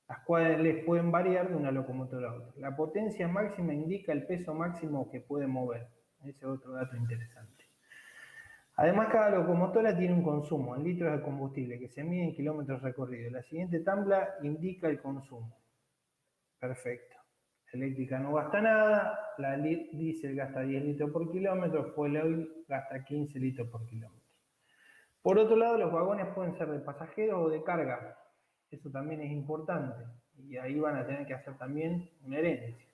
las cuales pueden variar de una locomotora a otra. La potencia máxima indica el peso máximo que puede mover. Ese es otro dato interesante. Además, cada locomotora tiene un consumo en litros de combustible que se mide en kilómetros recorridos. La siguiente tabla indica el consumo. Perfecto. Eléctrica no gasta nada, la diésel gasta 10 litros por kilómetro, fuel oil gasta 15 litros por kilómetro. Por otro lado, los vagones pueden ser de pasajeros o de carga. Eso también es importante. Y ahí van a tener que hacer también una herencia.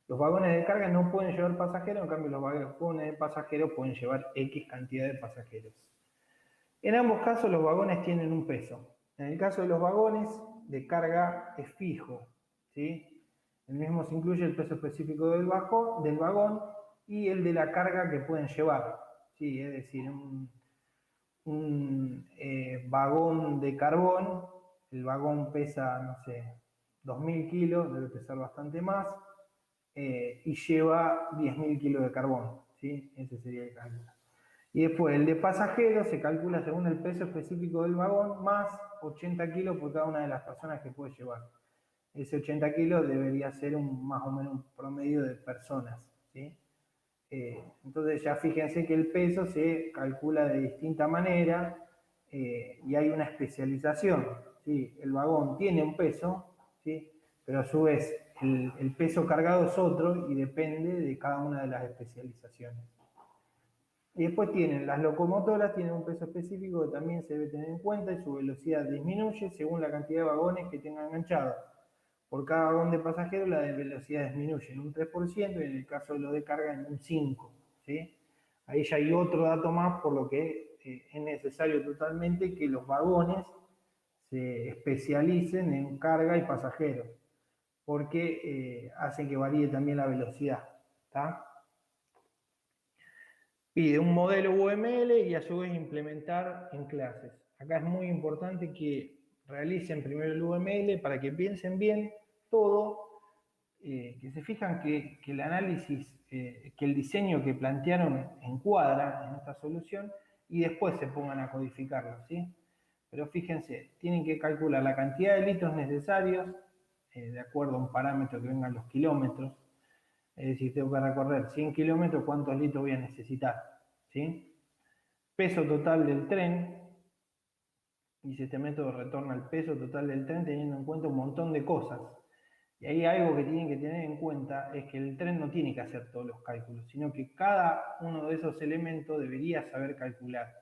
Los vagones de carga no pueden llevar pasajeros, en cambio los vagones de pasajeros pueden llevar X cantidad de pasajeros. En ambos casos los vagones tienen un peso. En el caso de los vagones de carga es fijo, ¿sí? El mismo se incluye el peso específico del vagón y el de la carga que pueden llevar, ¿sí? Es decir, un vagón de carbón, el vagón pesa, no sé, 2.000 kilos, debe pesar bastante más, y lleva 10.000 kilos de carbón, ¿sí? Ese sería el cálculo. Y después el de pasajeros se calcula según el peso específico del vagón, más 80 kilos por cada una de las personas que puede llevar. Ese 80 kilos debería ser más o menos un promedio de personas, ¿sí? Entonces ya fíjense que el peso se calcula de distinta manera y hay una especialización, ¿sí? El vagón tiene un peso, ¿sí? Pero a su vez el peso cargado es otro y depende de cada una de las especializaciones. Y después las locomotoras tienen un peso específico que también se debe tener en cuenta y su velocidad disminuye según la cantidad de vagones que tengan enganchados. Por cada vagón de pasajeros la velocidad disminuye en un 3% y en el caso de los de carga en un 5%. ¿Sí? Ahí ya hay otro dato más, por lo que es necesario totalmente que los vagones se especialicen en carga y pasajeros. porque hace que varíe también la velocidad. ¿Está? Pide un modelo UML y a su vez implementar en clases. Acá es muy importante que realicen primero el UML para que piensen bien todo, que se fijan que el análisis, que el diseño que plantearon encuadra en esta solución y después se pongan a codificarlo, ¿sí? Pero fíjense, tienen que calcular la cantidad de litros necesarios de acuerdo a un parámetro que vengan los kilómetros. Es decir, tengo que recorrer 100 kilómetros, ¿cuántos litros voy a necesitar? ¿Sí? Peso total del tren, y si este método retorna el peso total del tren teniendo en cuenta un montón de cosas. Y ahí algo que tienen que tener en cuenta es que el tren no tiene que hacer todos los cálculos, sino que cada uno de esos elementos debería saber calcular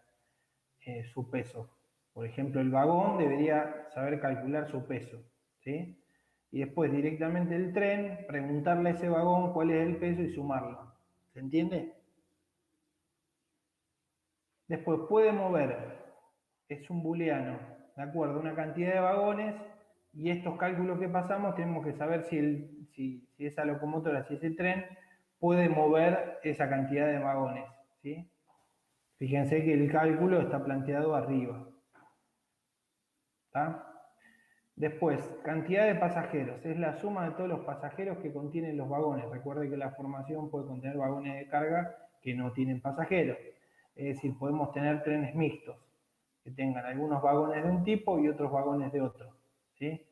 su peso. Por ejemplo, el vagón debería saber calcular su peso, ¿sí? Y después directamente el tren, preguntarle a ese vagón cuál es el peso y sumarlo. ¿Se entiende? Después puede mover, es un booleano, de acuerdo a una cantidad de vagones, y estos cálculos que pasamos tenemos que saber si esa locomotora, si ese tren puede mover esa cantidad de vagones, ¿sí? Fíjense que el cálculo está planteado arriba. ¿Está? Después, cantidad de pasajeros. Es la suma de todos los pasajeros que contienen los vagones. Recuerde que la formación puede contener vagones de carga que no tienen pasajeros. Es decir, podemos tener trenes mixtos, que tengan algunos vagones de un tipo y otros vagones de otro, ¿sí?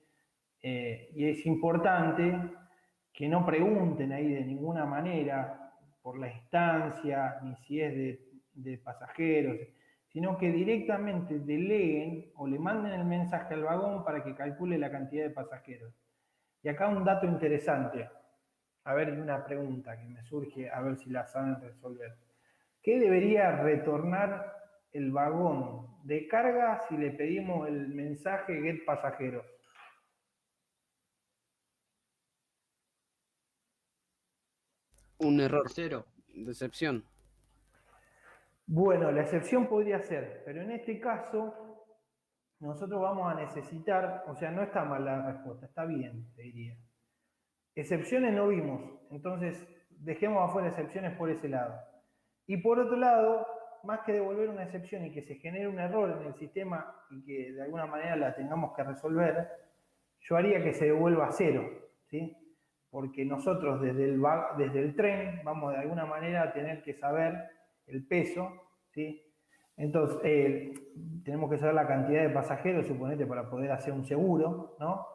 Y es importante que no pregunten ahí de ninguna manera por la estancia, ni si es de pasajeros, sino que directamente deleguen o le manden el mensaje al vagón para que calcule la cantidad de pasajeros. Y acá un dato interesante, a ver, una pregunta que me surge, a ver si la saben resolver. ¿Qué debería retornar el vagón de carga si le pedimos el mensaje get pasajeros? Un error. 0. Decepción. Bueno, la excepción podría ser, pero en este caso nosotros vamos a necesitar, o sea, no está mal la respuesta, está bien, te diría. Excepciones no vimos, entonces dejemos afuera excepciones por ese lado. Y por otro lado, más que devolver una excepción y que se genere un error en el sistema y que de alguna manera la tengamos que resolver, yo haría que se devuelva a 0, ¿sí? Porque nosotros desde el tren vamos de alguna manera a tener que saber el peso, ¿sí? Entonces, tenemos que saber la cantidad de pasajeros, suponete, para poder hacer un seguro, ¿no?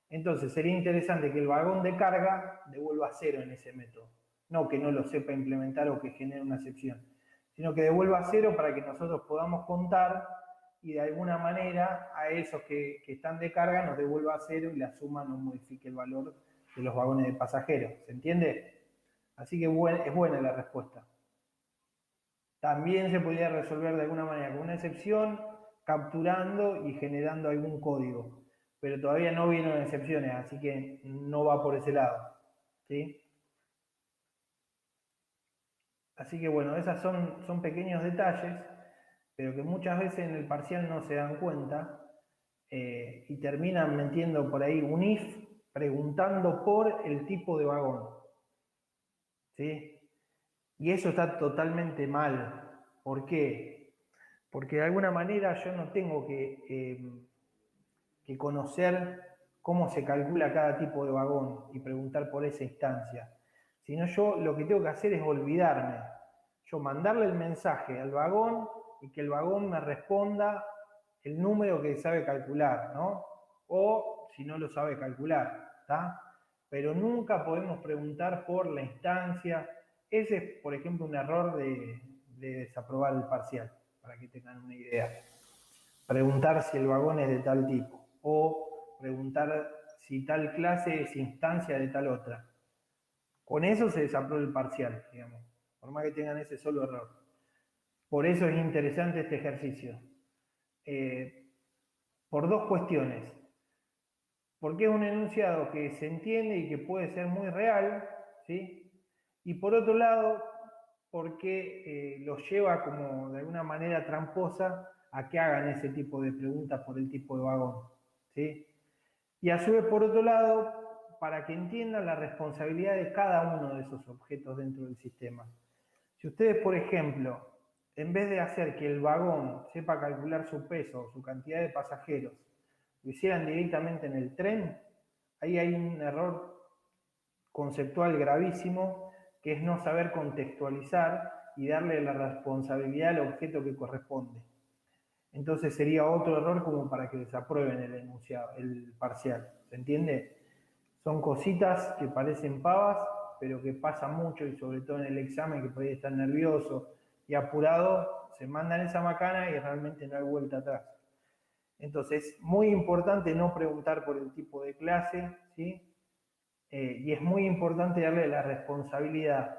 Entonces, sería interesante que el vagón de carga devuelva 0 en ese método. No que no lo sepa implementar o que genere una excepción, sino que devuelva 0 para que nosotros podamos contar y de alguna manera a esos que están de carga nos devuelva 0 y la suma no modifique el valor de los vagones de pasajeros. ¿Se entiende? Así que es buena la respuesta. También se podría resolver de alguna manera con una excepción, capturando y generando algún código. Pero todavía no vienen excepciones, así que no va por ese lado, ¿sí? Así que bueno, esos son pequeños detalles, pero que muchas veces en el parcial no se dan cuenta y terminan metiendo por ahí un if preguntando por el tipo de vagón, ¿sí? Y eso está totalmente mal. ¿Por qué? Porque de alguna manera yo no tengo que conocer cómo se calcula cada tipo de vagón y preguntar por esa instancia. Sino yo lo que tengo que hacer es olvidarme. Yo mandarle el mensaje al vagón y que el vagón me responda el número que sabe calcular, ¿no? O si no lo sabe calcular, ¿está? Pero nunca podemos preguntar por la instancia. Ese es, por ejemplo, un error de desaprobar el parcial, para que tengan una idea. Preguntar si el vagón es de tal tipo, o preguntar si tal clase es instancia de tal otra. Con eso se desaprueba el parcial, digamos, por más que tengan ese solo error. Por eso es interesante este ejercicio. Por dos cuestiones. Porque es un enunciado que se entiende y que puede ser muy real, ¿sí? Y por otro lado, porque los lleva como de alguna manera tramposa a que hagan ese tipo de preguntas por el tipo de vagón, ¿sí? Y a su vez, por otro lado, para que entiendan la responsabilidad de cada uno de esos objetos dentro del sistema. Si ustedes, por ejemplo, en vez de hacer que el vagón sepa calcular su peso o su cantidad de pasajeros, lo hicieran directamente en el tren, ahí hay un error conceptual gravísimo, que es no saber contextualizar y darle la responsabilidad al objeto que corresponde. Entonces sería otro error como para que desaprueben el enunciado, el parcial. ¿Se entiende? Son cositas que parecen pavas, pero que pasan mucho, y sobre todo en el examen, que por ahí están nerviosos y apurado, se mandan esa macana y realmente no hay vuelta atrás. Entonces, muy importante no preguntar por el tipo de clase, ¿sí? Y es muy importante darle la responsabilidad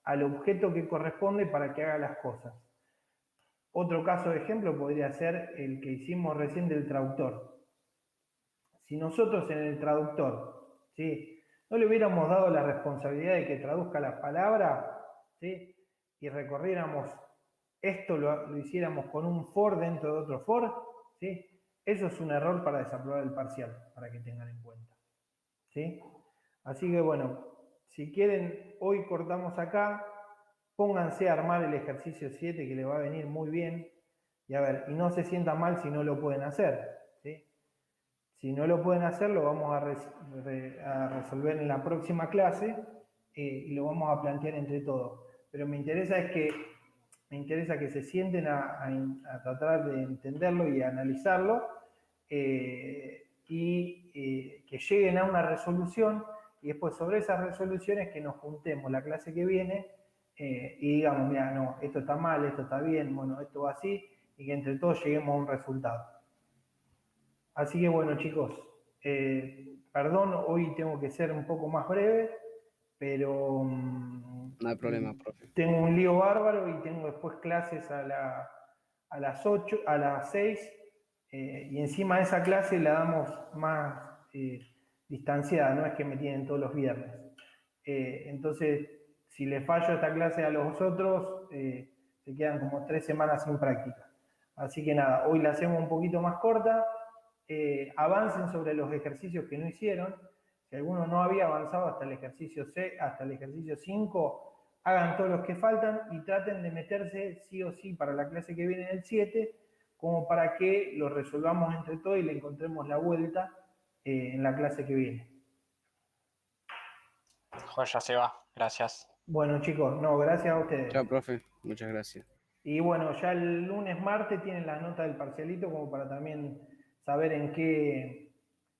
al objeto que corresponde para que haga las cosas. Otro caso de ejemplo podría ser el que hicimos recién del traductor. Si nosotros en el traductor, ¿sí?, no le hubiéramos dado la responsabilidad de que traduzca las palabras, ¿sí?, y recorriéramos esto, lo hiciéramos con un for dentro de otro for, ¿sí?, eso es un error para desaprobar el parcial, para que tengan en cuenta, ¿sí? Así que bueno, si quieren, hoy cortamos acá, pónganse a armar el ejercicio 7 que le va a venir muy bien, y a ver, y no se sientan mal si no lo pueden hacer, ¿sí? Si no lo pueden hacer, lo vamos a resolver en la próxima clase y lo vamos a plantear entre todos. Pero me interesa que se sienten a tratar de entenderlo y analizarlo y que lleguen a una resolución, y después sobre esas resoluciones que nos juntemos la clase que viene y digamos, mira, no, esto está mal, esto está bien, bueno, esto va así, y que entre todos lleguemos a un resultado. Así que bueno, chicos, perdón, hoy tengo que ser un poco más breve, pero No hay problema, profe. tengo un lío bárbaro y tengo después clases a las 8, a las 6, y encima de esa clase la damos más distanciada, no es que me tienen todos los viernes. Entonces, si le fallo esta clase a los otros, se quedan como 3 semanas sin práctica. Así que nada, hoy la hacemos un poquito más corta. Avancen sobre los ejercicios que no hicieron. Si alguno no había avanzado hasta el ejercicio 6, hasta el ejercicio 5, hagan todos los que faltan y traten de meterse sí o sí para la clase que viene en el 7, como para que lo resolvamos entre todos y le encontremos la vuelta en la clase que viene. Joya, Seba, gracias. Bueno, chicos, no, gracias a ustedes. Chao, profe. Muchas gracias. Y bueno, ya el lunes, martes tienen las notas del parcialito como para también saber en qué